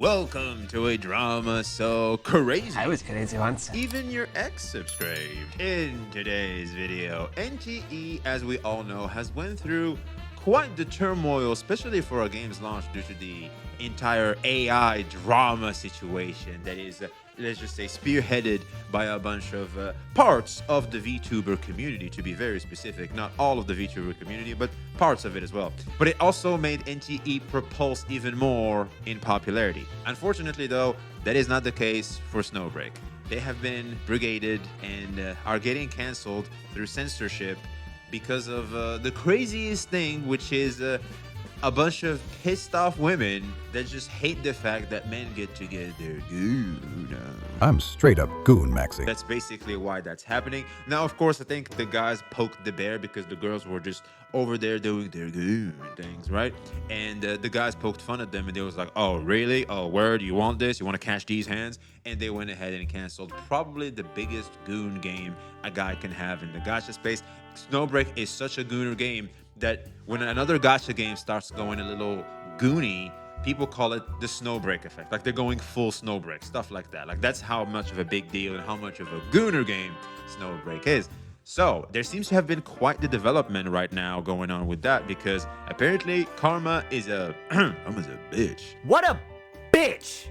Welcome to a drama so crazy. I was crazy once. Even your ex subscribed. In today's video, NTE, as we all know, has went through quite the turmoil, especially for a game's launch, due to the entire AI drama situation that is, let's just say, spearheaded by a bunch of parts of the VTuber community, to be very specific. Not all of the VTuber community, but parts of it as well. But it also made NTE propulse even more in popularity. Unfortunately, though, that is not the case for Snowbreak. They have been brigaded and are getting canceled through censorship because of the craziest thing, which is a bunch of pissed off women that just hate the fact that men get to get their goon. I'm straight up goon, Maxi. That's basically why that's happening. Now, of course, I think the guys poked the bear because the girls were just over there doing their goon things, right? And the guys poked fun at them, and they was like, oh, really? Oh, word? You want this? You want to cash these hands? And they went ahead and canceled probably the biggest goon game a guy can have in the gacha space. Snowbreak is such a gooner game that when another gacha game starts going a little goony, people call it the Snowbreak effect. Like they're going full Snowbreak, stuff like that. Like that's how much of a big deal and how much of a gooner game Snowbreak is. So there seems to have been quite the development right now going on with that, because apparently Karma is a Karma's a bitch. What a bitch!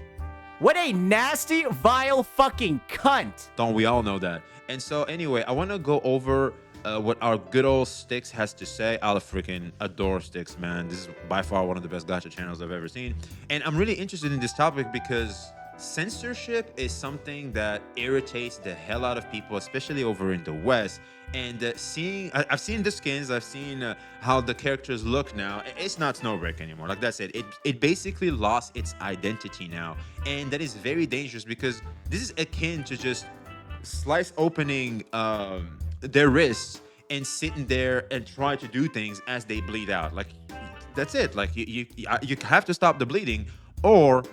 What a nasty, vile fucking cunt! Don't we all know that? And so anyway, I want to go over what our good old Styx has to say. I freaking adore Styx, man. This is by far one of the best gacha channels I've ever seen. And I'm really interested in this topic because censorship is something that irritates the hell out of people, especially over in the West. And I've seen the skins, I've seen how the characters look now. It's not Snowbreak anymore. Like that's it. It basically lost its identity now. And that is very dangerous because this is akin to just slice opening their wrists and sitting there and try to do things as they bleed out. Like that's it. Like you have to stop the bleeding, or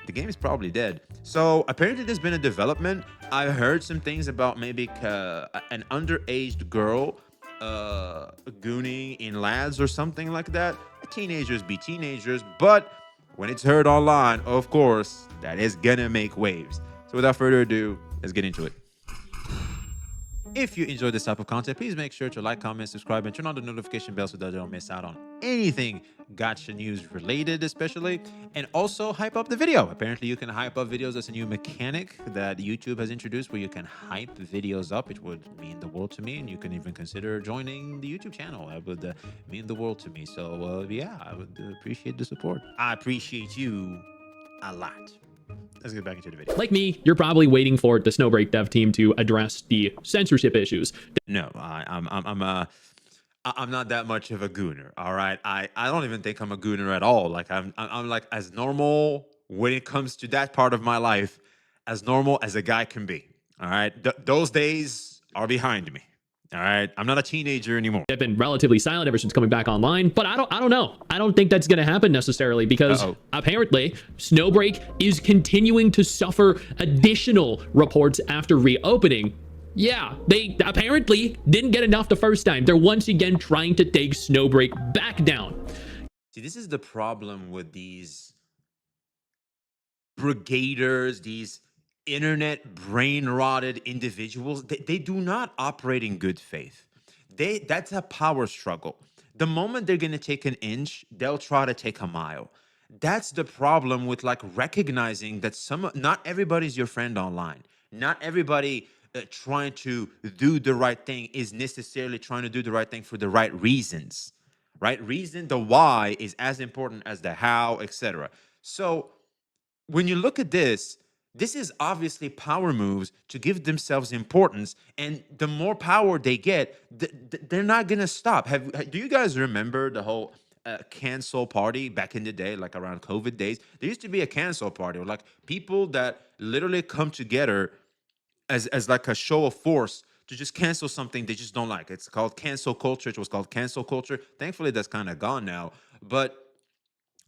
the game is probably dead. So apparently there's been a development. I heard some things about maybe an underaged girl gooning in lads or something like that. Teenagers be teenagers, but when it's heard online, of course, that is gonna make waves. So without further ado, let's get into it. If you enjoy this type of content, please make sure to like, comment, subscribe, and turn on the notification bell so that you don't miss out on anything gacha news related, especially. And also hype up the video. Apparently you can hype up videos. That's a new mechanic that YouTube has introduced where you can hype videos up. It would mean the world to me, and you can even consider joining the YouTube channel. That would mean the world to me. So yeah, I would appreciate the support. I appreciate you a lot. Let's get back into the video. Like me, you're probably waiting for the Snowbreak dev team to address the censorship issues. No, I'm not that much of a gooner. All right, I don't even think I'm a gooner at all. Like I'm like as normal when it comes to that part of my life, as normal as a guy can be. All right, those days are behind me. All right, I'm not a teenager anymore. They've been relatively silent ever since coming back online, but I don't know. I don't think that's going to happen necessarily because apparently Snowbreak is continuing to suffer additional reports after reopening. Yeah, they apparently didn't get enough the first time. They're once again trying to take Snowbreak back down. See, this is the problem with these brigaders, these internet brain rotted individuals. They do not operate in good faith. That's a power struggle. The moment they're gonna take an inch, they'll try to take a mile. That's the problem with like recognizing that not everybody's your friend online. Not everybody trying to do the right thing is necessarily trying to do the right thing for the right reasons. Right? The why is as important as the how, etc. So when you look at this is obviously power moves to give themselves importance, and the more power they get, they're not gonna stop. Do you guys remember the whole cancel party back in the day, like around COVID days? There used to be a cancel party, or like people that literally come together as like a show of force to just cancel something they just don't like. It's called cancel culture. It was called cancel culture. Thankfully, that's kind of gone now, but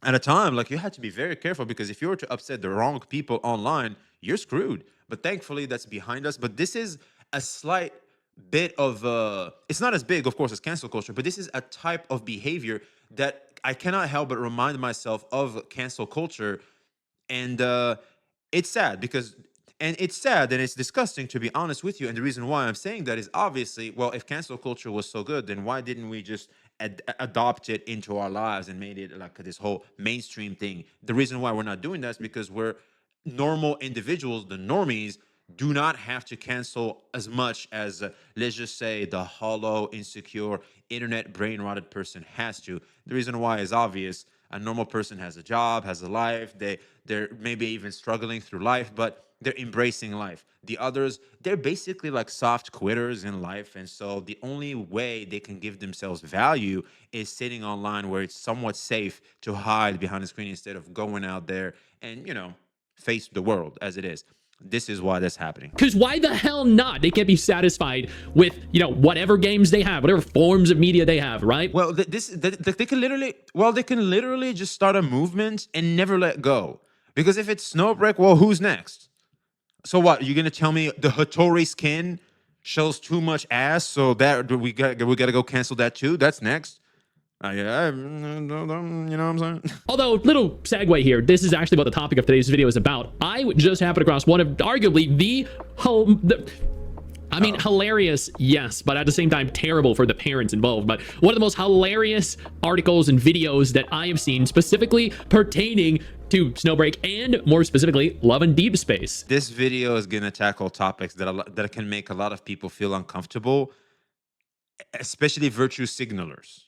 at a time, like you had to be very careful, because if you were to upset the wrong people online, you're screwed. But thankfully, that's behind us. But this is a slight bit of it's not as big, of course, as cancel culture, but this is a type of behavior that I cannot help but remind myself of cancel culture And it's sad because, and it's sad and it's disgusting, to be honest with you. And the reason why I'm saying that is obviously, well, if cancel culture was so good, then why didn't we just adopt it into our lives and made it like this whole mainstream thing? The reason why we're not doing that is because we're normal individuals, the normies, do not have to cancel as much as, let's just say, the hollow, insecure, internet brain rotted person has to. The reason why is obvious. A normal person has a job, has a life. They're maybe even struggling through life, but they're embracing life. The others, they're basically like soft quitters in life, and so the only way they can give themselves value is sitting online where it's somewhat safe to hide behind the screen instead of going out there and face the world as it is. This is why that's happening. Because why the hell not? They can't be satisfied with, whatever games they have, whatever forms of media they have, right? Well, they can literally just start a movement and never let go. Because if it's snowbreak, well, who's next? So what? You're gonna tell me the Hattori skin shows too much ass, so that we gotta go cancel that too? That's next. Yeah, you know what I'm saying? Although, little segue here, this is actually what the topic of today's video is about. I just happened across one of arguably hilarious, yes, but at the same time, terrible for the parents involved. But one of the most hilarious articles and videos that I have seen specifically pertaining to Snowbreak and more specifically, Love and Deep Space. This video is gonna tackle topics that can make a lot of people feel uncomfortable, especially virtue signalers.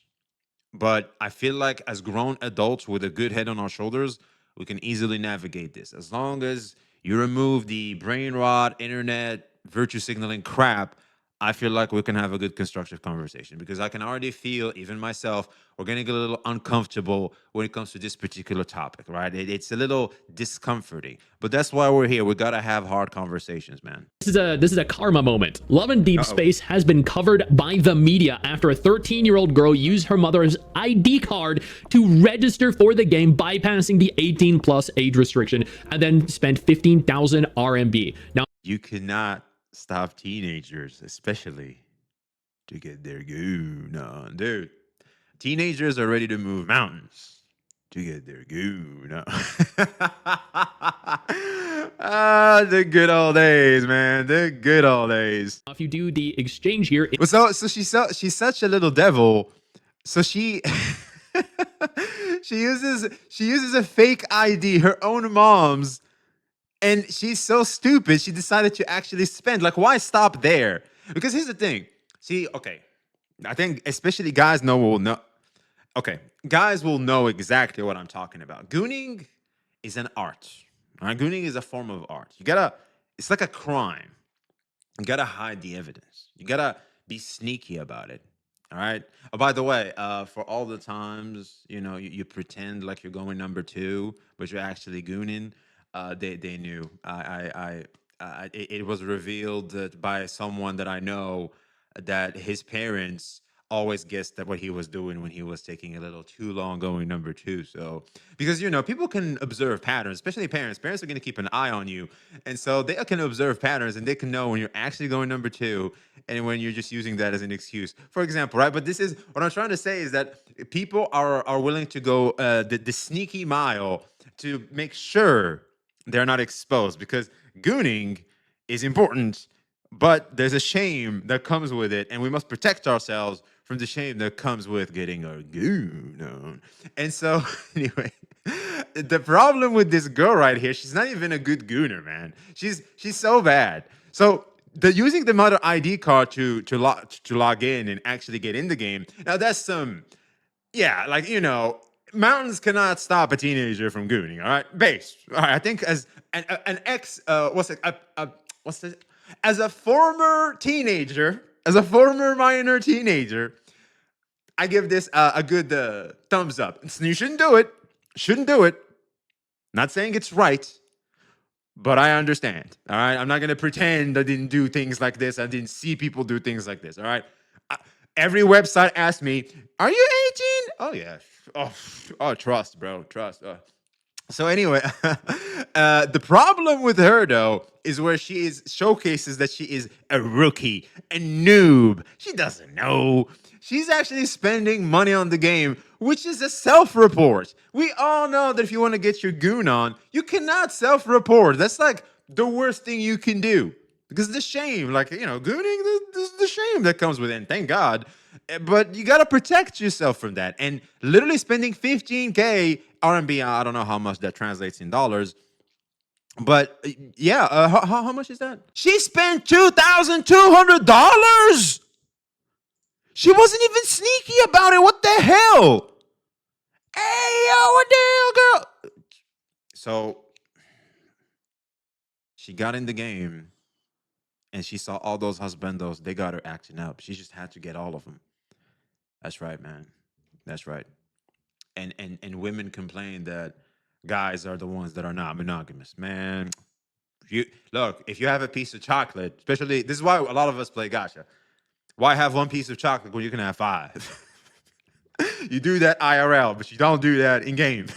But I feel like as grown adults with a good head on our shoulders, we can easily navigate this. As long as you remove the brain rot, internet, virtue signaling crap, I feel like we can have a good constructive conversation, because I can already feel, even myself, we're going to get a little uncomfortable when it comes to this particular topic, right? It's a little discomforting, but that's why we're here. We got to have hard conversations, man. This is a karma moment. Love and Deep Space has been covered by the media after a 13-year-old girl used her mother's ID card to register for the game, bypassing the 18+ age restriction, and then spent 15,000 RMB. Now, you cannot stop teenagers, especially to get their goon on, dude. Teenagers are ready to move mountains to get their goon on. The good old days, man. The good old days. if you do the exchange here, So she's such a little devil. So she she uses a fake ID, her own mom's. And she's so stupid, she decided to actually spend. Like, why stop there? Because here's the thing. See, okay, I think especially guys will know. Okay, guys will know exactly what I'm talking about. Gooning is an art. All right? Gooning is a form of art. It's like a crime. You gotta hide the evidence. You gotta be sneaky about it. All right. Oh, by the way, for all the times, you pretend like you're going number 2, but you're actually gooning. They knew. It was revealed that by someone that I know that his parents always guessed that what he was doing when he was taking a little too long going number 2. So because people can observe patterns, especially parents. Parents are going to keep an eye on you, and so they can observe patterns and they can know when you're actually going number 2 and when you're just using that as an excuse, for example, right? But this is what I'm trying to say, is that people are willing to go the sneaky mile to make sure they're not exposed, because gooning is important, but there's a shame that comes with it, and we must protect ourselves from the shame that comes with getting our goon on. And so, anyway, the problem with this girl right here, she's not even a good gooner, man. She's so bad. So using the mother ID card to log in and actually get in the game. Now that's mountains cannot stop a teenager from gooning. All right, base. All right, I think as an ex, as a former teenager, as a former minor teenager, I give this a good thumbs up. You shouldn't do it. Shouldn't do it. Not saying it's right, but I understand. All right, I'm not gonna pretend I didn't do things like this. I didn't see people do things like this. All right. Every website asked me, "Are you 18?" Oh yeah. Oh, trust, bro. Trust. So anyway, the problem with her though is where she showcases that she is a rookie, a noob. She doesn't know. She's actually spending money on the game which is a self-report. We all know that if you want to get your goon on, you cannot self-report. That's like the worst thing you can do. Because the shame, like, gooning, the shame that comes with it. And thank God. But you got to protect yourself from that. And literally spending 15K RMB, I don't know how much that translates in dollars. But yeah, how much is that? She spent $2,200. She wasn't even sneaky about it. What the hell? Hey, yo, what the hell, girl? So she got in the game and she saw all those husbandos. They got her acting up. She just had to get all of them. That's right, man. That's right. And women complain that guys are the ones that are not monogamous. Man, if you have a piece of chocolate, especially, this is why a lot of us play gacha. Why have one piece of chocolate when you can have 5? You do that IRL, but you don't do that in game.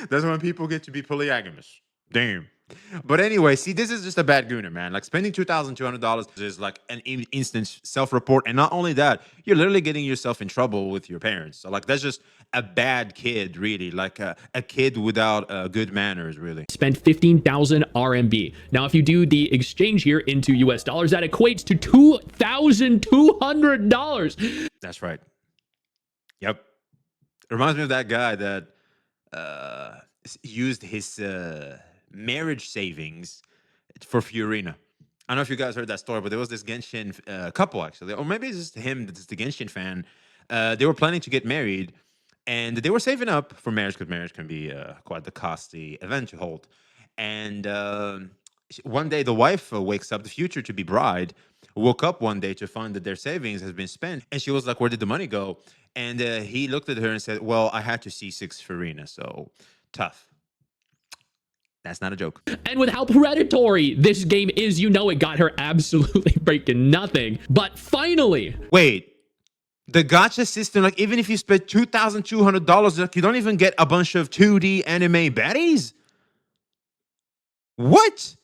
That's when people get to be polygamous. Damn. But anyway, see, this is just a bad gooner, man. Like, spending $2,200 is like an instant self-report. And not only that, you're literally getting yourself in trouble with your parents. So, like, that's just a bad kid, really. Like, a kid without good manners, really. Spent 15,000 RMB. Now, if you do the exchange here into US dollars, that equates to $2,200. That's right. Yep. It reminds me of that guy that used his marriage savings for Fiorina. I don't know if you guys heard that story, but there was this Genshin couple, actually, or maybe it's just him that's the Genshin fan. They were planning to get married, and they were saving up for marriage, because marriage can be quite the costly event to hold. And one day the wife wakes up, the future to be bride, woke up one day to find that their savings has been spent. And she was like, where did the money go? And he looked at her and said, well, I had to C6 Farina, so tough. That's not a joke. And with how predatory this game is, you know it got her absolutely breaking nothing. But finally... Wait, the gacha system, like, even if you spend $2,200, like, you don't even get a bunch of 2D anime baddies? What?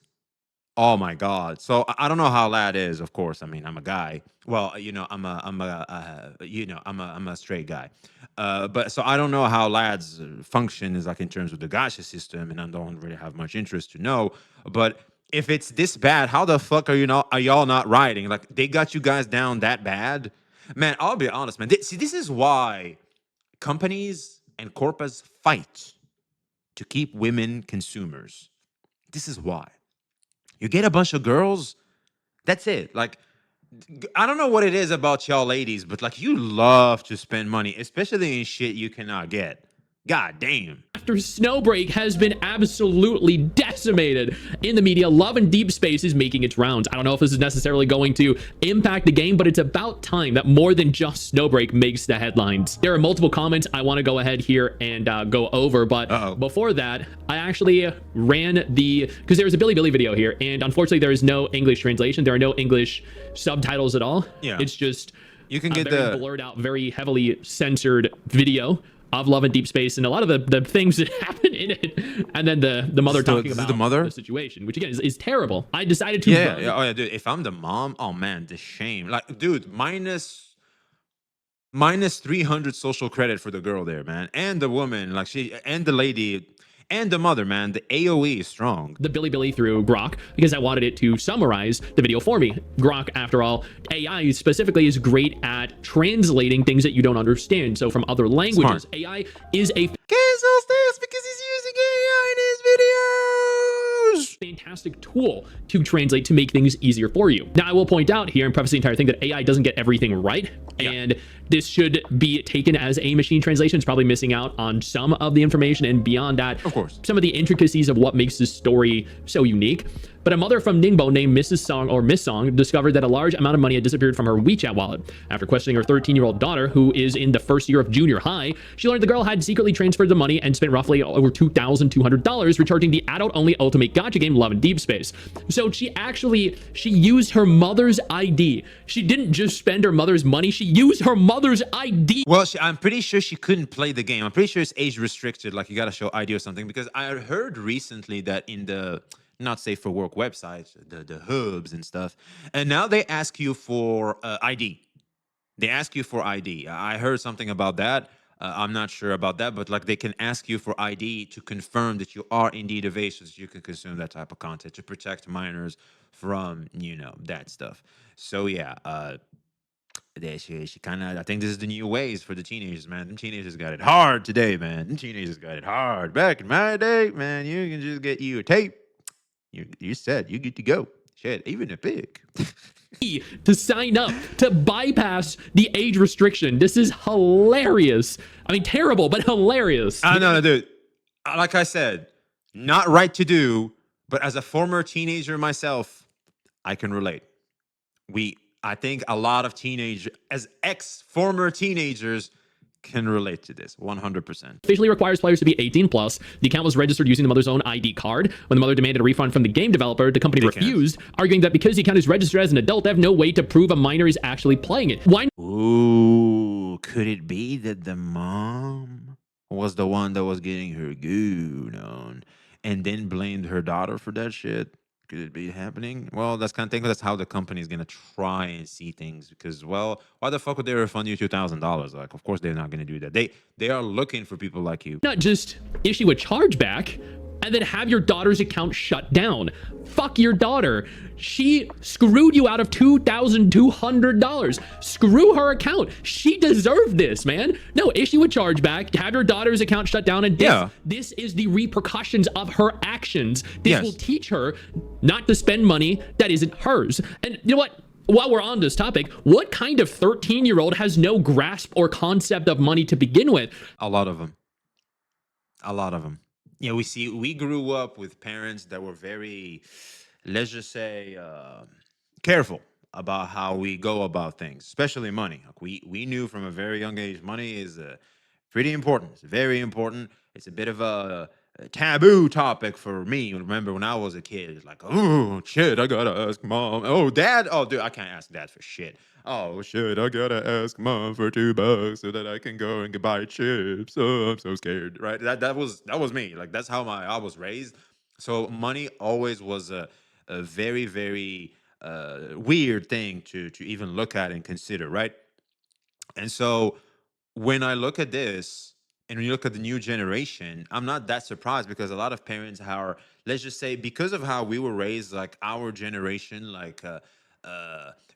Oh my God! So I don't know how lad is. Of course, I mean, I'm a guy. Well, I'm a straight guy. But so I don't know how lads function is like in terms of the gacha system, and I don't really have much interest to know. But if it's this bad, how the fuck are y'all not riding? Like, they got you guys down that bad, man. I'll be honest, man. See, this is why companies and corporates fight to keep women consumers. This is why. You get a bunch of girls, that's it. Like, I don't know what it is about y'all ladies, but like, you love to spend money, especially in shit you cannot get. God damn. After Snowbreak has been absolutely decimated in the media, Love and Deep Space is making its rounds. I don't know if this is necessarily going to impact the game, but it's about time that more than just Snowbreak makes the headlines. There are multiple comments I want to go ahead here and go over, but before that, I actually ran because there was a Bilibili video here, and unfortunately there is no English translation. There are no English subtitles at all. Yeah. It's just you can get the blurred out, very heavily censored video of Love and Deep Space, and a lot of the things that happen in it, and then the mother talking about the situation, which again is terrible. I decided to oh yeah, dude. If I'm the mom, oh man, the shame. Like, dude, minus 300 social credit for the girl there, man, and the woman, like, and the lady. And the mother, man, the AOE is strong. The Bilibili through Grok, because I wanted it to summarize the video for me. Grok, after all, AI specifically is great at translating things that you don't understand. So from other languages, Smart. AI is a... Cancels this because he's using AI in his videos. Fantastic tool to translate, to make things easier for you. Now, I will point out here and preface the entire thing that AI doesn't get everything right. Yeah. And this should be taken as a machine translation. It's probably missing out on some of the information, and beyond that, of course, some of the intricacies of what makes this story so unique. But a mother from Ningbo named Mrs. Song, or Miss Song, discovered that a large amount of money had disappeared from her WeChat wallet. After questioning her 13-year-old daughter, who is in the first year of junior high, she learned the girl had secretly transferred the money and spent roughly over $2,200 recharging the adult-only ultimate gacha game Love and Deep Space. So she used her mother's ID. She didn't just spend her mother's money, she used her mother's ID. Well, I'm pretty sure she couldn't play the game. I'm pretty sure it's age restricted, like you gotta show ID or something, because I heard recently that in the not safe for work websites, the hubs and stuff, and now they ask you for ID. They ask you for ID. I heard something about that. I'm not sure about that, but like they can ask you for ID to confirm that you are indeed of age so that you can consume that type of content to protect minors from, that stuff. So yeah, she kind of, I think this is the new ways for the teenagers, man. Them teenagers got it hard today, man. Them teenagers got it hard. Back in my day, man, you can just get you a tape. You said you get to go. Shit, even a pig. To sign up to bypass the age restriction. This is hilarious. I mean, terrible, but hilarious. I know, dude. Like I said, not right to do, but as a former teenager myself, I can relate. I think a lot of as former teenagers, can relate to this 100%. Officially requires players to be 18 plus. The account was registered using the mother's own ID card. When the mother demanded a refund from the game developer, the company refused, arguing that because the account is registered as an adult, they have no way to prove a minor is actually playing it. Why? Ooh, could it be that the mom was the one that was getting her goon on and then blamed her daughter for that shit? Could it be happening? Well, that's kind of thing. That's how the company is gonna try and see things because, well, why the fuck would they refund you $2,000? Like, of course they're not gonna do that. They are looking for people like you. Not just issue a chargeback and then have your daughter's account shut down. Fuck your daughter. She screwed you out of $2,200. Screw her account. She deserved this, man. No, issue a chargeback, have your daughter's account shut down, and this is the repercussions of her actions. This will teach her not to spend money that isn't hers. And you know what? While we're on this topic, what kind of 13-year-old has no grasp or concept of money to begin with? A lot of them. A lot of them. Yeah, we grew up with parents that were very, let's just say, careful about how we go about things, especially money. Like we knew from a very young age, money is pretty important. It's very important. It's a bit of a taboo topic for me. Remember when I was a kid, it's like, oh shit, I gotta ask mom. Oh, dad. Oh, dude, I can't ask dad for shit. Oh shit, I gotta ask mom for $2 so that I can go and buy chips. Oh, I'm so scared. Right? That was me. Like that's how I was raised. So money always was a very, very weird thing to even look at and consider, right? And so when I look at this and when you look at the new generation, I'm not that surprised because a lot of parents are, let's just say, because of how we were raised, like our generation, like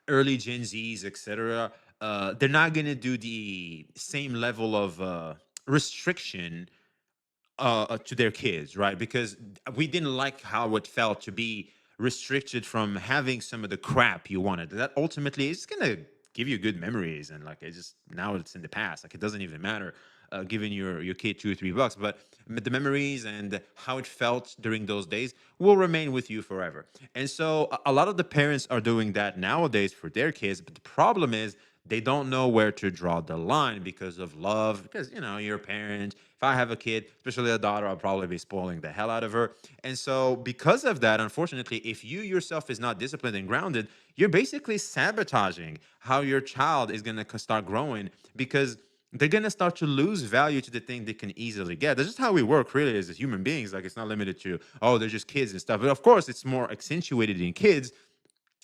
early Gen Zs, etc., they're not gonna do the same level of restriction to their kids, right? Because we didn't like how it felt to be restricted from having some of the crap you wanted. That ultimately is gonna give you good memories, and like it just now it's in the past. Like it doesn't even matter giving your kid $2 or $3, but the memories and how it felt during those days will remain with you forever. And so a lot of the parents are doing that nowadays for their kids, but the problem is they don't know where to draw the line because of love, because you're a parent. If I have a kid, especially a daughter, I'll probably be spoiling the hell out of her. And so because of that, unfortunately, if you yourself is not disciplined and grounded, you're basically sabotaging how your child is going to start growing, because they're going to start to lose value to the thing they can easily get. That's just how we work really as human beings. Like it's not limited to, oh, they're just kids and stuff. But of course, it's more accentuated in kids.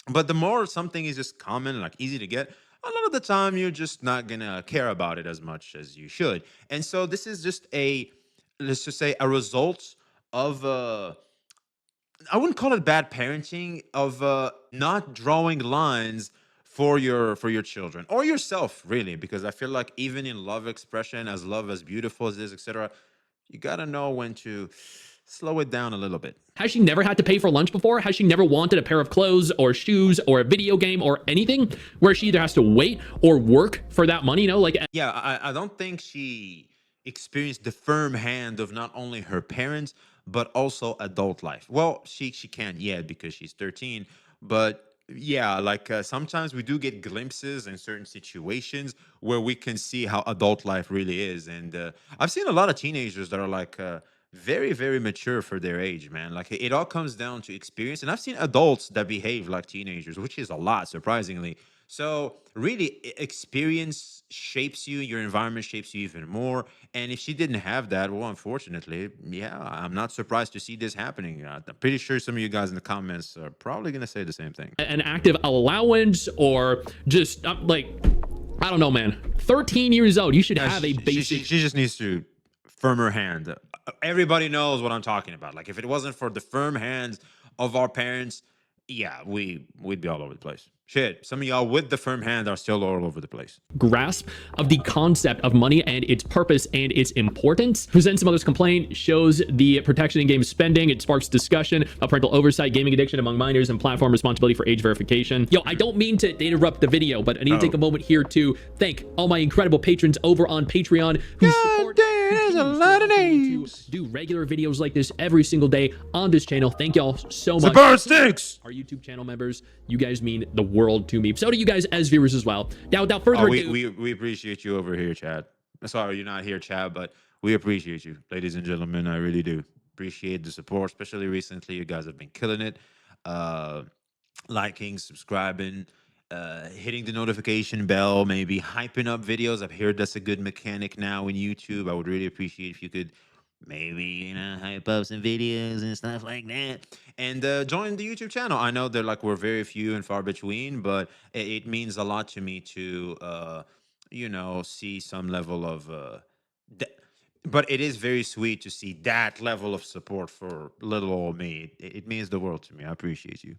But the more something is just common, like easy to get, a lot of the time you're just not gonna care about it as much as you should. And so this is just let's just say, a result of I wouldn't call it bad parenting, of not drawing lines for your children or yourself, really, because I feel like even in love expression, as love as beautiful as it is, etc., you gotta know when to slow it down a little bit. Has she never had to pay for lunch before? Has she never wanted a pair of clothes or shoes or a video game or anything where she either has to wait or work for that money? Yeah, I don't think she experienced the firm hand of not only her parents but also adult life. Well, she can't yet because she's 13, but yeah, like sometimes we do get glimpses in certain situations where we can see how adult life really is. And I've seen a lot of teenagers that are like very, very mature for their age, man. Like it all comes down to experience. And I've seen adults that behave like teenagers, which is a lot, surprisingly. So really, experience shapes you, your environment shapes you even more. And if she didn't have that, well, unfortunately, yeah, I'm not surprised to see this happening. I'm pretty sure some of you guys in the comments are probably going to say the same thing. An active allowance or just like I don't know, man. 13 years old. You should have a She, basic. she just needs to firm her hand. Everybody knows what I'm talking about. Like if it wasn't for the firm hands of our parents, yeah, we'd be all over the place. Shit, some of y'all with the firm hand are still all over the place. Grasp of the concept of money and its purpose and its importance. Presents some others complaint, shows the protection in game spending. It sparks discussion of parental oversight, gaming addiction among minors, and platform responsibility for age verification. Yo, I don't mean to interrupt the video, but I need to take a moment here to thank all my incredible patrons over on Patreon who support. There's a lot of names. To do regular videos like this every single day on this channel. Thank y'all so much. Support sticks. Our YouTube channel members, you guys mean the world to me. So do you guys as viewers as well. Now, without further ado, we appreciate you over here, Chad. Sorry, you're not here, Chad, but we appreciate you, ladies and gentlemen. I really do appreciate the support, especially recently. You guys have been killing it. Liking, subscribing, hitting the notification bell, maybe hyping up videos. I've heard that's a good mechanic now in YouTube. I would really appreciate if you could maybe, you know, hype up some videos and stuff like that. And join the YouTube channel. I know they're like we're very few and far between, but it means a lot to me to, you know, see some level of but it is very sweet to see that level of support for little old me. It means the world to me. I appreciate you.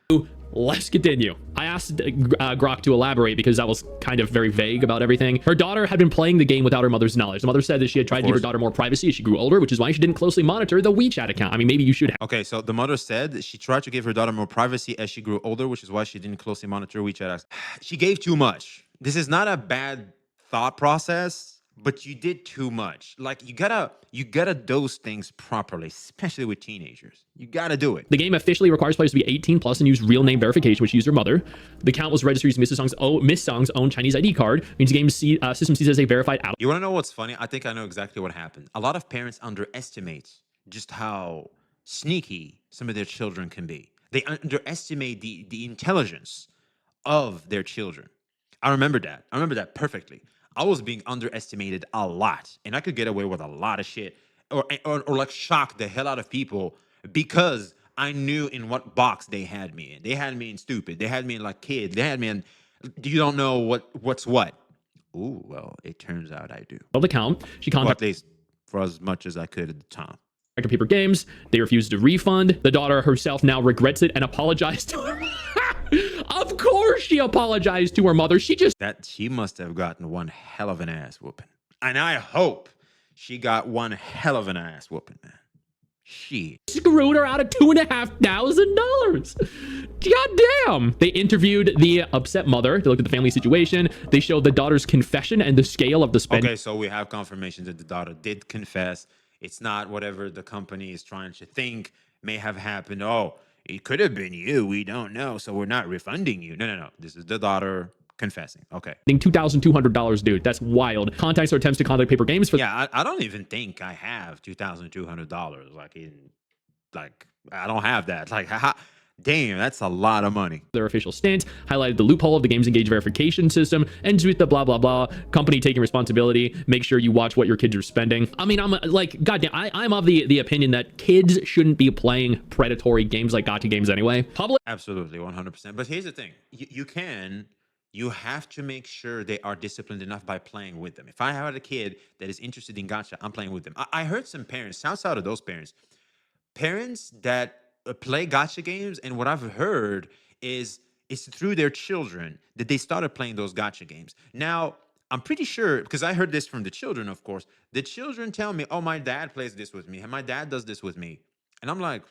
let's continue. I asked Grok to elaborate because that was kind of very vague about everything. Her daughter had been playing the game without her mother's knowledge. The mother said that she had tried to give her daughter more privacy as she grew older, which is why she didn't closely monitor the WeChat account. I mean, maybe you should have. Okay, so the mother said that she tried to give her daughter more privacy as she grew older, which is why she didn't closely monitor WeChat. She gave too much. This is not a bad thought process, but you did too much. Like you gotta dose things properly, especially with teenagers. You gotta do it. The game officially requires players to be 18 plus and use real name verification, which used her mother. The account was registered using Miss Song's own Chinese ID card, means the game system sees as a verified adult. You wanna know what's funny? I think I know exactly what happened. A lot of parents underestimate just how sneaky some of their children can be. They underestimate the intelligence of their children. I remember that. I remember that perfectly. I was being underestimated a lot, and I could get away with a lot of shit, or like shock the hell out of people because I knew in what box they had me in. They had me in stupid. They had me in like kid. They had me in you don't know what's what. Ooh, well, it turns out I do. Account. She Well, contacted at least for as much as I could at the time. Paper Games. They refused to refund. The daughter herself now regrets it and apologized to her. Of course she apologized to her mother. She must have gotten one hell of an ass whooping. And I hope she got one hell of an ass whooping, man. She screwed her out of $2,500. God damn. They interviewed the upset mother. They looked at the family situation. They showed the daughter's confession and the scale of the spending. Okay, so we have confirmation that the daughter did confess. It's not whatever the company is trying to think may have happened. Oh, it could have been you. We don't know. So we're not refunding you. No. This is the daughter confessing. Okay. $2,200, dude. That's wild. Contacts or attempts to contact Paper Games for. Yeah, I don't even think I have $2,200. Like I don't have that. Like, damn, that's a lot of money. Their official stance highlighted the loophole of the game's engaged verification system, ends with the blah blah blah. Company taking responsibility. Make sure you watch what your kids are spending. I mean, I'm like, goddamn, I'm of the opinion that kids shouldn't be playing predatory games like gacha games anyway. Absolutely, 100%. But here's the thing: you have to make sure they are disciplined enough by playing with them. If I had a kid that is interested in gacha, I'm playing with them. I heard some parents. Shouts out to those parents that play gacha games, and what I've heard is it's through their children that they started playing those gacha games. Now, I'm pretty sure, because I heard this from the children, of course, the children tell me, oh, my dad plays this with me, and my dad does this with me. And I'm like,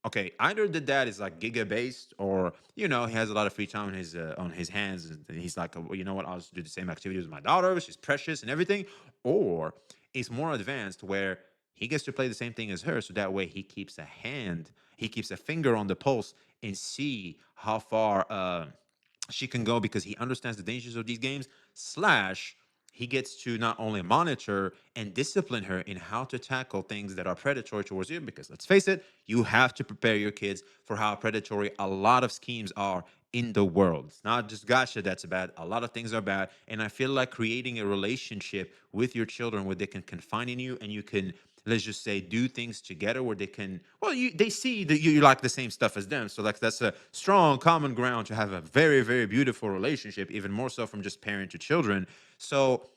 okay, either the dad is like giga-based or, you know, he has a lot of free time on his hands, and he's like, well, you know what, I'll just do the same activities with my daughter, she's precious and everything, or it's more advanced where he gets to play the same thing as her, so that way he keeps a finger on the pulse and see how far she can go because he understands the dangers of these games, / he gets to not only monitor and discipline her in how to tackle things that are predatory towards you, because let's face it, you have to prepare your kids for how predatory a lot of schemes are in the world. It's not just gacha that's bad. A lot of things are bad. And I feel like creating a relationship with your children where they can confide in you and you can let's just say, do things together where they can, well, they see that you like the same stuff as them. So like that's a strong common ground to have a very, very beautiful relationship, even more so from just parent to children. So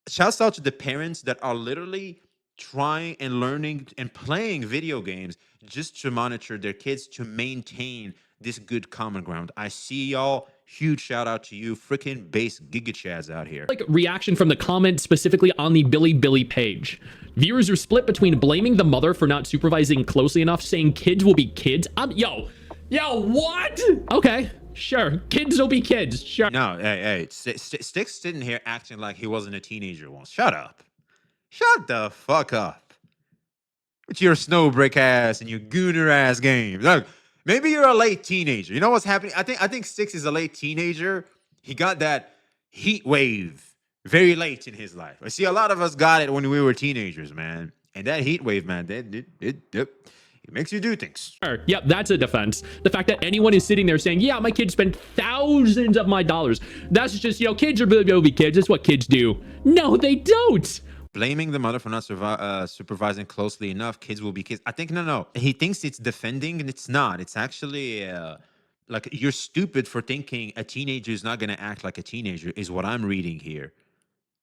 shouts out to the parents that are literally trying and learning and playing video games just to monitor their kids to maintain this good common ground. I see y'all. Huge shout out to you, freaking base Giga Chads out here. Like reaction from the comment specifically on the Billy page. Viewers are split between blaming the mother for not supervising closely enough, saying kids will be kids. Yo, what? Okay, sure. Kids will be kids. Sure. No, hey, Sticks sitting here acting like he wasn't a teenager once. Shut up. Shut the fuck up. With your snowbreak ass and your gooner ass games. Look, maybe you're a late teenager. You know what's happening? I think Sticks is a late teenager. He got that heat wave very late in his life. I see a lot of us got it when we were teenagers, man. And that heat wave, man, it makes you do things. Sure. Yep, that's a defense. The fact that anyone is sitting there saying, yeah, my kids spend thousands of my dollars. That's just, kids are will be kids. That's what kids do. No, they don't. Blaming the mother for not supervising closely enough, kids will be kids. I think, no. He thinks it's defending, and it's not. It's actually, like, you're stupid for thinking a teenager is not going to act like a teenager, is what I'm reading here.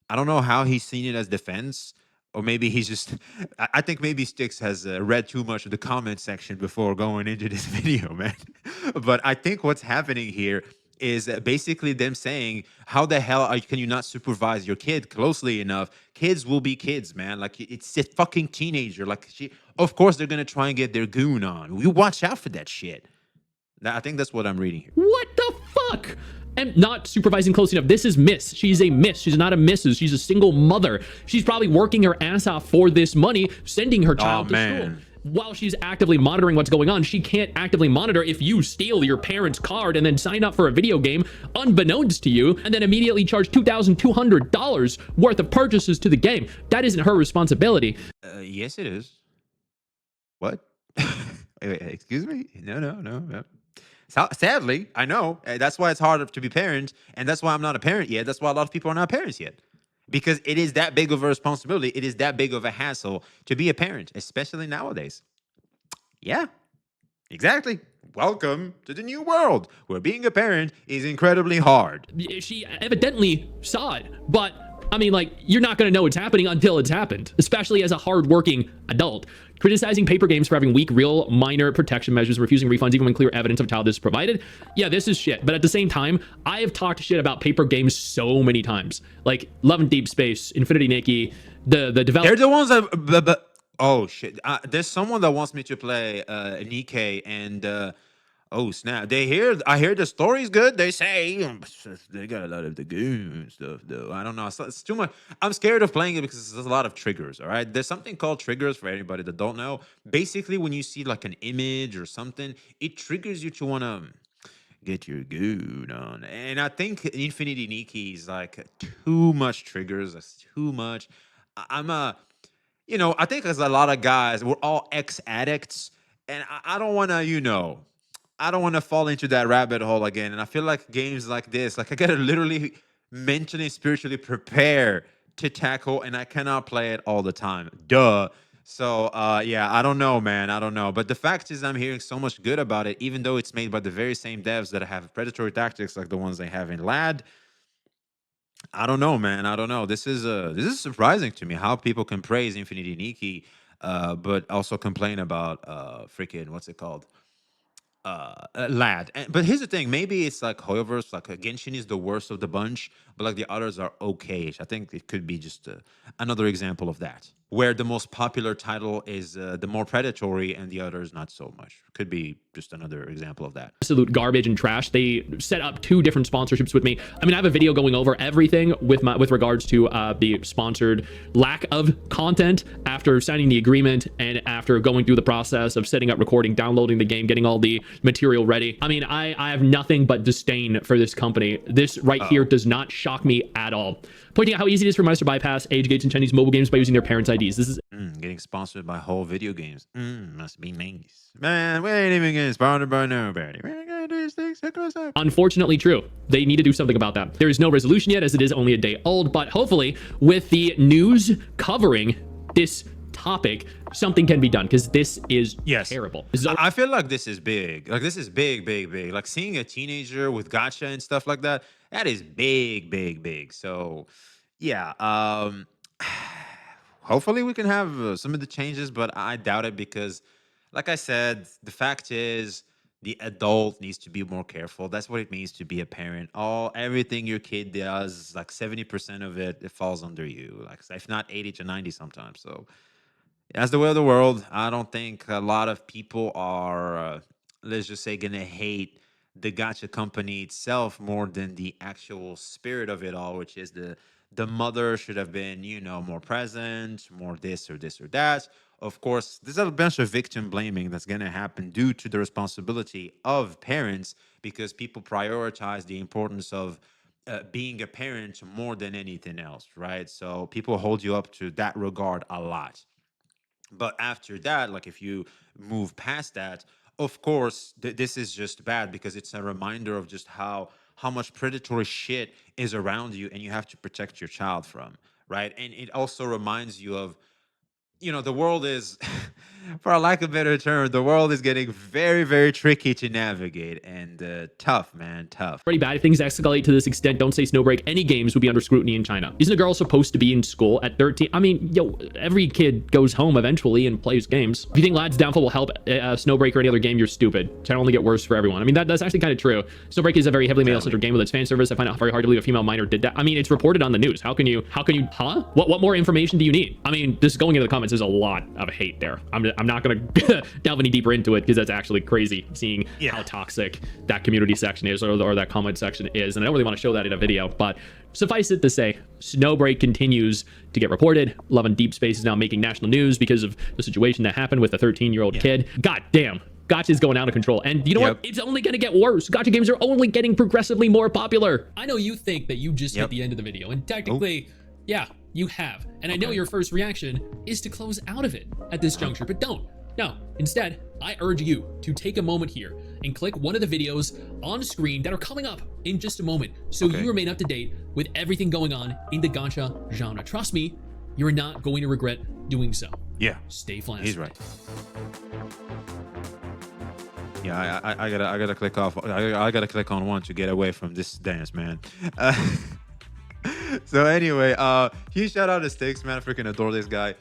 I don't know how he's seen it as defense, or maybe he's just, I think maybe Sticks has read too much of the comment section before going into this video, man. But I think what's happening here is basically them saying, how the hell can you not supervise your kid closely enough? Kids will be kids, man. Like, it's a fucking teenager. Like, of course they're going to try and get their goon on. You watch out for that shit. I think that's what I'm reading here. What the fuck? And not supervising closely enough. This is Miss. She's a Miss. She's not a Mrs. She's a single mother. She's probably working her ass off for this money, sending her child to school. While she's actively monitoring what's going on, she can't actively monitor if you steal your parents' card and then sign up for a video game unbeknownst to you and then immediately charge $2,200 worth of purchases to the game. That isn't her responsibility. Yes, it is. What? Wait, excuse me? No. Sadly, I know. That's why it's harder to be parent, and that's why I'm not a parent yet. That's why a lot of people are not parents yet. Because it is that big of a responsibility. It is that big of a hassle to be a parent, especially nowadays. Yeah, exactly. Welcome to the new world where being a parent is incredibly hard. She evidently saw it, but I mean, like, you're not going to know it's happening until it's happened, especially as a hardworking adult. Criticizing paper games for having weak, real, minor protection measures, refusing refunds even when clear evidence of how this is provided. Yeah, this is shit. But at the same time, I have talked shit about paper games so many times. Like Love and Deep Space, Infinity Nikki, the developer. They're the ones that... oh, shit. There's someone that wants me to play Nikkei and... oh snap! I hear the story's good. They say they got a lot of the goon stuff though. I don't know. It's too much. I'm scared of playing it because there's a lot of triggers. All right, there's something called triggers for anybody that don't know. Basically, when you see like an image or something, it triggers you to want to get your goon on. And I think Infinity Nikki is like too much triggers. That's too much. I think there's a lot of guys. We're all ex-addicts, and I don't want to, I don't want to fall into that rabbit hole again. And I feel like games like this, like I got to literally mentally, spiritually prepare to tackle, and I cannot play it all the time. Duh. So, yeah, I don't know, man. I don't know. But the fact is I'm hearing so much good about it, even though it's made by the very same devs that have predatory tactics like the ones they have in LAD. I don't know, man. I don't know. This is surprising to me how people can praise Infinity Nikki, but also complain about freaking, what's it called? LAD. But here's the thing, maybe it's like Hoyoverse, like Genshin is the worst of the bunch, but like the others are okay. I think it could be just another example of that, where the most popular title is the more predatory and the others not so much. Could be just another example of that. Absolute garbage and trash. They set up 2 different sponsorships with me. I mean, I have a video going over everything with regards to the sponsored lack of content after signing the agreement and after going through the process of setting up recording, downloading the game, getting all the material ready. I mean, I have nothing but disdain for this company. This right here does not shock me at all. Pointing out how easy it is for minors to bypass age gates in Chinese mobile games by using their parents' IDs. This is getting sponsored by whole video games. Must be nice. Man, we ain't even getting sponsored by nobody. We're gonna do things across up. Unfortunately true. They need to do something about that. There is no resolution yet, as it is only a day old, but hopefully with the news covering this topic, something can be done because this is Yes. terrible. This is I feel like this is big. Like this is big, big, big. Like seeing a teenager with gotcha and stuff like that, that is big, big, big. So yeah, hopefully we can have some of the changes, but I doubt it because, like I said, the fact is the adult needs to be more careful. That's what it means to be a parent. Everything your kid does, like 70% of it falls under you. Like if not 80 to 90 sometimes. So that's the way of the world. I don't think a lot of people are, let's just say, gonna hate the gotcha company itself more than the actual spirit of it all, which is the mother should have been, more present, more this or this or that. Of course, there's a bunch of victim blaming that's gonna happen due to the responsibility of parents because people prioritize the importance of being a parent more than anything else, right? So people hold you up to that regard a lot. But after that, like if you move past that, of course, this is just bad because it's a reminder of just how much predatory shit is around you and you have to protect your child from, right? And it also reminds you of, the world is, for lack of a better term, the world is getting very, very tricky to navigate and tough, man, tough. Pretty bad. If things escalate to this extent, don't say Snowbreak. Any games would be under scrutiny in China. Isn't a girl supposed to be in school at 13? I mean, every kid goes home eventually and plays games. If you think Lad's downfall will help Snowbreak or any other game, you're stupid. It can only get worse for everyone. I mean, that's actually kind of true. Snowbreak is a very heavily male-centered game with its fan service. I find it very hard to believe a female minor did that. I mean, it's reported on the news. How can you, huh? What more information do you need? I mean, this going into the comments, there's a lot of hate there. I'm not going to delve any deeper into it because that's actually crazy seeing how toxic that community section is or that comment section is. And I don't really want to show that in a video, but suffice it to say, Snowbreak continues to get reported. Love and Deep Space is now making national news because of the situation that happened with a 13-year-old kid. God damn. Gotcha is going out of control. And you know what? It's only going to get worse. Gotcha games are only getting progressively more popular. I know you think that you just hit the end of the video. And technically, yeah, you have. And I know your first reaction is to close out of it at this juncture, but don't. No, instead, I urge you to take a moment here and click one of the videos on screen that are coming up in just a moment so you remain up to date with everything going on in the gacha genre. Trust me, you're not going to regret doing so. Yeah. Stay flashy. He's right. Yeah, I gotta click off. I gotta click on one to get away from this dance, man. So anyway, huge shout out to Sticks, man. I freaking adore this guy.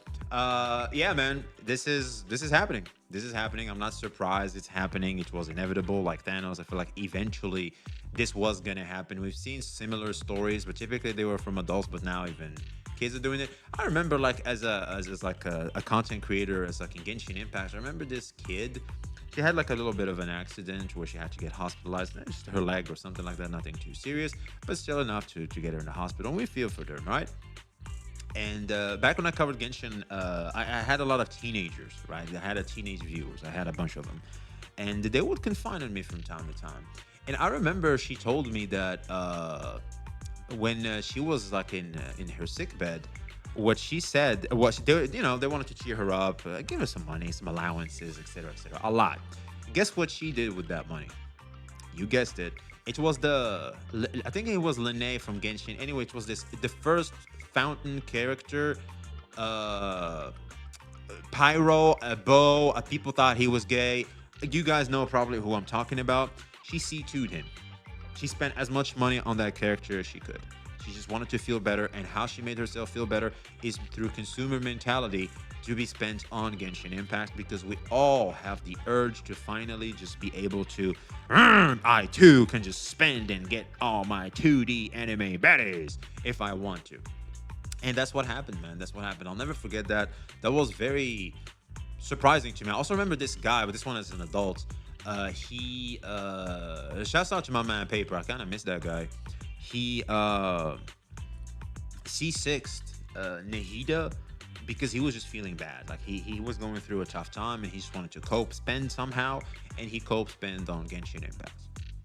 Yeah, man, this is happening. This is happening. I'm not surprised it's happening. It was inevitable, like Thanos. I feel like eventually this was gonna happen. We've seen similar stories, but typically they were from adults, but now even kids are doing it. I remember, like, as a content creator, as like in Genshin Impact, I remember this kid. She had like a little bit of an accident where she had to get hospitalized, just her leg or something like that, nothing too serious, but still enough to get her in the hospital. And we feel for them, right? And back when I covered Genshin, I had a lot of teenagers, right? I had teenage viewers. I had a bunch of them. And they would confide on me from time to time. And I remember she told me that when she was like in her sick bed, what she said was, they wanted to cheer her up, give her some money, some allowances, etc., a lot. Guess what she did with that money? You guessed it. It was I think it was Lene from Genshin. Anyway, it was the first fountain character, Pyro, a bow. People thought he was gay. You guys know probably who I'm talking about. She C2'd him. She spent as much money on that character as she could. She just wanted to feel better, and how she made herself feel better is through consumer mentality to be spent on Genshin Impact, because we all have the urge to finally just be able to, I too can just spend and get all my 2D anime baddies if I want to. And that's what happened, man. That's what happened. I'll never forget that. That was very surprising to me. I also remember this guy, but this one as an adult. He shouts out to my man Paper. I kind of miss that guy. He C6'd Nahida because he was just feeling bad. Like he was going through a tough time and he just wanted to spend somehow, and he spend on Genshin Impact.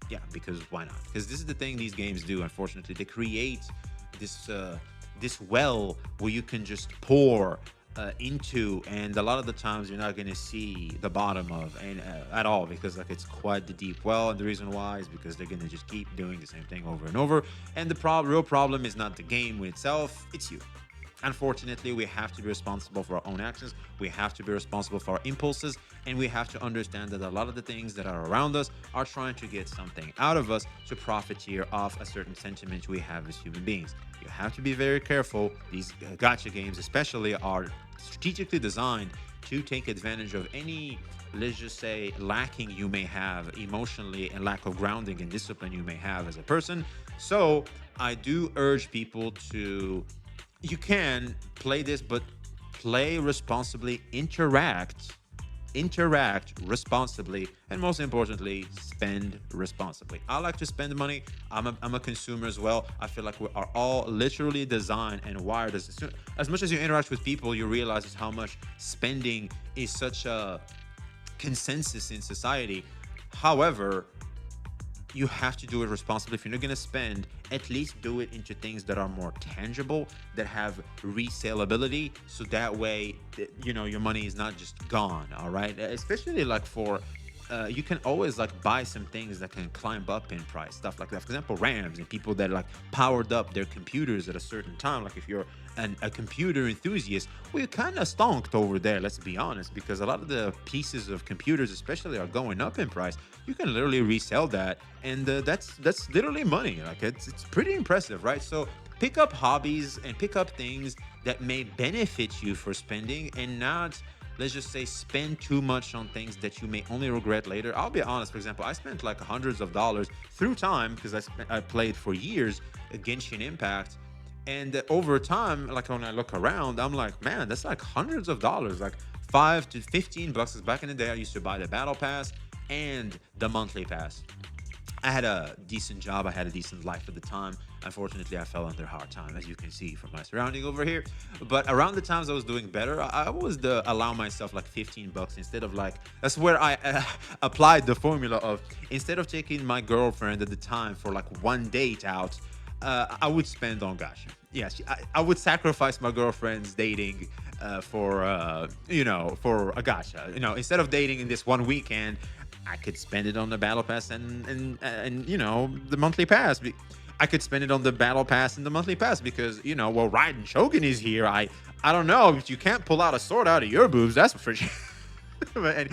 Yeah, because why not? Because this is the thing these games do, unfortunately. They create this well where you can just pour into, and a lot of the times you're not going to see the bottom of at all, because like it's quite the deep well, and the reason why is because they're going to just keep doing the same thing over and over. And the real problem is not the game in itself, it's you. Unfortunately, we have to be responsible for our own actions. We have to be responsible for our impulses. And we have to understand that a lot of the things that are around us are trying to get something out of us to profiteer off a certain sentiment we have as human beings. You have to be very careful. These gacha games, especially, are strategically designed to take advantage of any, let's just say, lacking you may have emotionally and lack of grounding and discipline you may have as a person. So I do urge people to, you can play this, but play responsibly, interact responsibly, and most importantly, spend responsibly. I like to spend money. I'm a consumer as well. I feel like we are all literally designed and wired as much as you interact with people, you realize just how much spending is such a consensus in society. However, you have to do it responsibly. If you're not going to spend, at least do it into things that are more tangible, that have resaleability, so that way, you know, your money is not just gone. All right, especially like for you can always like buy some things that can climb up in price, stuff like that. For example, RAMs and people that like powered up their computers at a certain time. Like if you're a computer enthusiast, well, you're kind of stonked over there, let's be honest, because a lot of the pieces of computers especially are going up in price. You can literally resell that, and that's literally money. Like it's pretty impressive, right? So pick up hobbies and pick up things that may benefit you for spending, and not, let's just say, spend too much on things that you may only regret later. I'll be honest, for example, I spent like hundreds of dollars through time because I played for years Genshin Impact. And over time, like when I look around, I'm like, man, that's like hundreds of dollars, like $5 to $15. Because back in the day, I used to buy the battle pass and the monthly pass. I had a decent job. I had a decent life at the time. Unfortunately, I fell under hard time, as you can see from my surrounding over here. But around the times I was doing better, I was allow myself like $15 instead of like, that's where I applied the formula of, instead of taking my girlfriend at the time for like one date out, I would spend on gacha. Yes, I would sacrifice my girlfriend's dating for you know, for a gacha. You know, instead of dating in this one weekend, I could spend it on the battle pass and you know, the monthly pass. I could spend it on the battle pass and the monthly pass because, you know, well, Raiden Shogun is here. I don't know, if you can't pull out a sword out of your boobs, that's for sure. And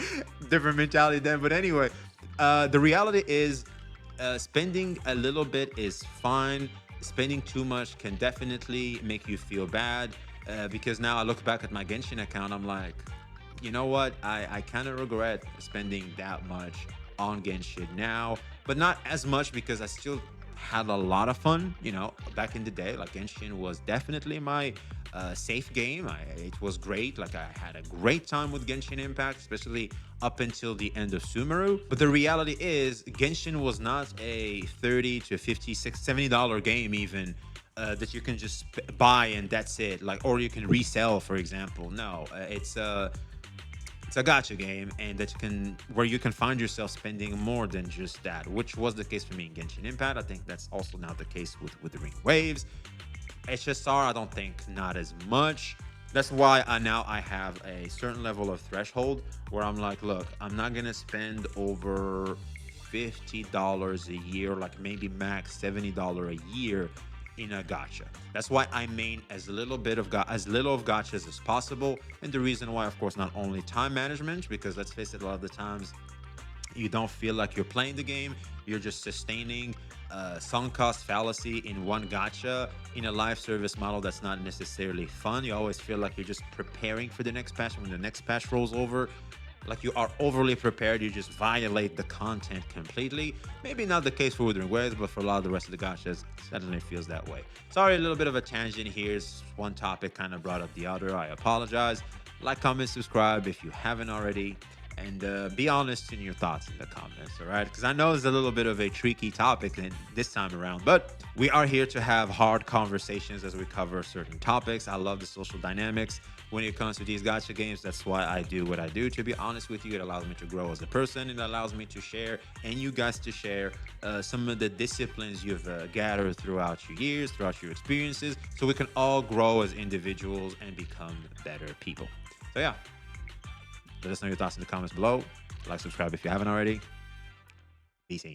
different mentality then. But anyway, the reality is, spending a little bit is fine. Spending too much can definitely make you feel bad, because now I look back at my Genshin account, I'm like, you know what, I kind of regret spending that much on Genshin now, but not as much because I still had a lot of fun. You know, back in the day, like Genshin was definitely my safe game. It was great. Like I had a great time with Genshin Impact, especially up until the end of Sumeru. But the reality is, Genshin was not a $30 to $50, $60, $70 game even that you can just buy and that's it. Like, or you can resell, for example. No, it's a gacha game, and where you can find yourself spending more than just that, which was the case for me in Genshin Impact. I think that's also now the case with the Ring Waves. HSR, I don't think not as much. That's why I have a certain level of threshold where I'm like, look, I'm not gonna spend over $50 a year, like maybe max $70 a year in a gacha. That's why I main as little of gachas as possible. And the reason why, of course, not only time management, because let's face it, a lot of the times you don't feel like you're playing the game, you're just sustaining sunk cost fallacy in one gacha in a live service model that's not necessarily fun. You always feel like you're just preparing for the next patch. When the next patch rolls over, like you are overly prepared, you just violate the content completely. Maybe not the case for Withering Waves, but for a lot of the rest of the gachas, certainly feels that way. Sorry, a little bit of a tangent here. One topic kind of brought up the other. I apologize. Like, comment, subscribe if you haven't already, and be honest in your thoughts in the comments, all right? Because I know it's a little bit of a tricky topic this time around, but we are here to have hard conversations as we cover certain topics. I love the social dynamics when it comes to these gacha games. That's why I do what I do. To be honest with you, it allows me to grow as a person. It allows me to share, and you guys to share some of the disciplines you've gathered throughout your years, throughout your experiences, so we can all grow as individuals and become better people. So yeah, let us know your thoughts in the comments below. Like, subscribe if you haven't already. Peace.